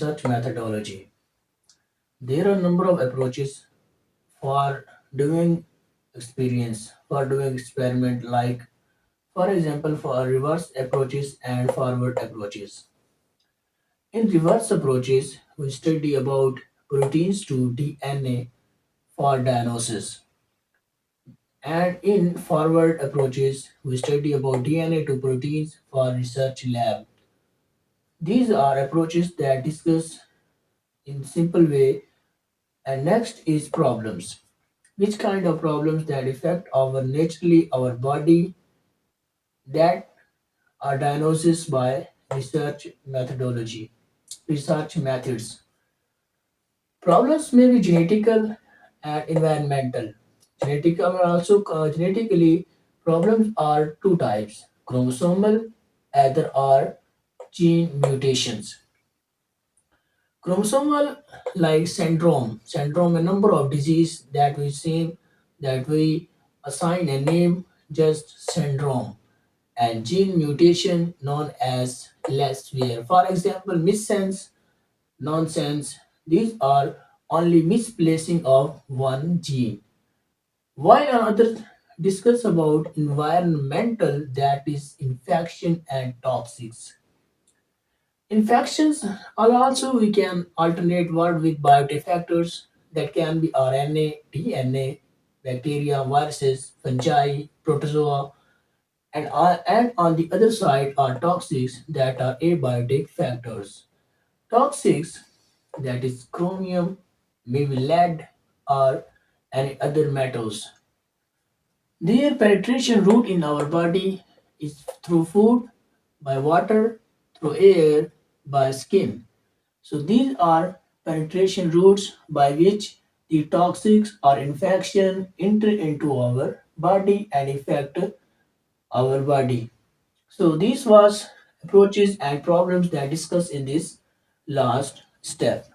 Research methodology. There are a number of approaches for doing experiment like for example for reverse approaches and forward approaches. In reverse approaches, we study about proteins to DNA for diagnosis. And in forward approaches, we study about DNA to proteins for research lab. These are approaches that discuss in simple way. And next is problems. Which kind of problems that affect our naturally our body that are diagnosed by research methods. Problems may be genetical and environmental. Genetically problems are two types: chromosomal, other are gene mutations. Chromosomal like syndrome a number of disease that we assign a name just syndrome and gene mutation known as less rare. For example, missense, nonsense, these are only misplacing of one gene. While others discuss about environmental that is infection and toxics. Infections are also we can alternate word with biotefactors that can be RNA, DNA, bacteria, viruses, fungi, protozoa, and on the other side are toxics that are abiotic factors. Toxics that is chromium, maybe lead or any other metals. Their penetration route in our body is through food, by water, through air, by skin. So these are penetration routes by which the toxics or infection enter into our body and affect our body. So these was approaches and problems that I discussed in this last step.